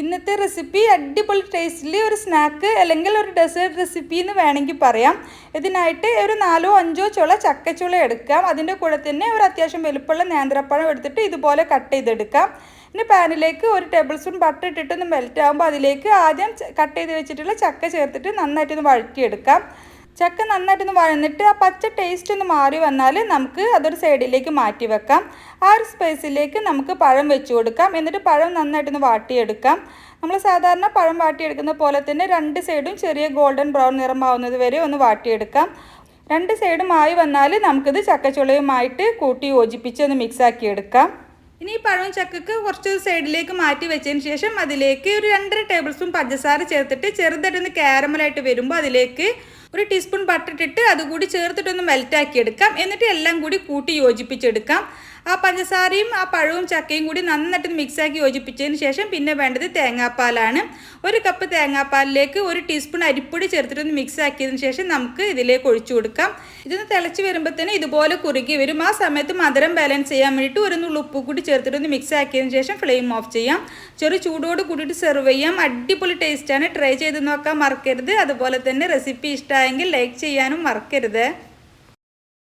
ഇന്നത്തെ റെസിപ്പി അടിപൊളി ടേസ്റ്റിൽ ഒരു സ്നാക്ക് അല്ലെങ്കിൽ ഒരു ഡെസേർട്ട് റെസിപ്പി എന്ന് വേണമെങ്കിൽ പറയാം. ഇതിനായിട്ട് ഒരു 4-5 ചുള ചക്കച്ചുള എടുക്കാം. അതിൻ്റെ കൂടെ തന്നെ ഒരു അത്യാവശ്യം വലുപ്പമുള്ള നേന്ത്രപ്പഴം എടുത്തിട്ട് ഇതുപോലെ കട്ട് ചെയ്തെടുക്കാം. ഇനി പാനിലേക്ക് 1 ടേബിൾ സ്പൂൺ ബട്ടർ ഇട്ടിട്ടൊന്ന് മെൽറ്റ് ആകുമ്പോൾ അതിലേക്ക് ആദ്യം കട്ട് ചെയ്ത് വെച്ചിട്ടുള്ള ചക്ക ചേർത്തിട്ട് നന്നായിട്ടൊന്ന് വഴറ്റിയെടുക്കാം. ചക്ക നന്നായിട്ടൊന്ന് വഴന്നിട്ട് ആ പച്ച ടേസ്റ്റ് ഒന്ന് മാറി വന്നാൽ നമുക്ക് അതൊരു സൈഡിലേക്ക് മാറ്റി വെക്കാം. ആ ഒരു സ്പേസിലേക്ക് നമുക്ക് പഴം വെച്ച് കൊടുക്കാം. എന്നിട്ട് പഴം നന്നായിട്ടൊന്ന് വാട്ടിയെടുക്കാം. നമ്മൾ സാധാരണ പഴം വാട്ടിയെടുക്കുന്ന പോലെ തന്നെ 2 സൈഡും ചെറിയ ഗോൾഡൻ ബ്രൗൺ നിറമാവുന്നത് വരെ ഒന്ന് വാട്ടിയെടുക്കാം. 2 സൈഡും ആയി വന്നാൽ നമുക്കിത് ചക്കച്ചുളയുമായിട്ട് കൂട്ടി യോജിപ്പിച്ച് ഒന്ന് മിക്സാക്കി എടുക്കാം. ഇനി ഈ പഴവും ചക്കക്ക് കുറച്ച് സൈഡിലേക്ക് മാറ്റി വെച്ചതിന് ശേഷം അതിലേക്ക് ഒരു 2.5 ടേബിൾ സ്പൂൺ പഞ്ചസാര ചേർത്തിട്ട് ചെറുതായിട്ടൊന്ന് കാരമലായിട്ട് വരുമ്പോൾ അതിലേക്ക് 1 ടീസ്പൂൺ ബട്ടർ ഇട്ടിട്ട് അതുകൂടി ചേർത്തിട്ടൊന്ന് മെൽറ്റാക്കി എടുക്കാം. എന്നിട്ട് എല്ലാം കൂടി കൂട്ടി യോജിപ്പിച്ചെടുക്കാം. ആ പഞ്ചസാരയും ആ പഴവും ചക്കയും കൂടി നന്നായിട്ട് മിക്സാക്കി യോജിപ്പിച്ചതിന് ശേഷം പിന്നെ വേണ്ടത് തേങ്ങാപ്പാലാണ്. 1 കപ്പ് തേങ്ങാപ്പാലിലേക്ക് 1 ടീസ്പൂൺ അരിപ്പൊടി ചേർത്തിട്ടൊന്ന് മിക്സ് ആക്കിയതിന് ശേഷം നമുക്ക് ഇതിലേക്ക് ഒഴിച്ചു കൊടുക്കാം. ഇതൊന്ന് തിളച്ച് വരുമ്പോൾ തന്നെ ഇതുപോലെ കുറുകി വരും. ആ സമയത്ത് മധുരം ബാലൻസ് ചെയ്യാൻ വേണ്ടിയിട്ട് 1 നുള്ളു ഉപ്പ് കൂടി ചേർത്തിട്ടൊന്ന് മിക്സ് ആക്കിയതിന് ശേഷം ഫ്ലെയിം ഓഫ് ചെയ്യാം. ചെറു ചൂടോട് കൂടിയിട്ട് സെർവ് ചെയ്യാം. അടിപൊളി ടേസ്റ്റാണ്. ട്രൈ ചെയ്ത് നോക്കാൻ മറക്കരുത്. അതുപോലെ തന്നെ റെസിപ്പി ഇഷ്ടമായെങ്കിൽ ലൈക്ക് ചെയ്യാനും മറക്കരുത്.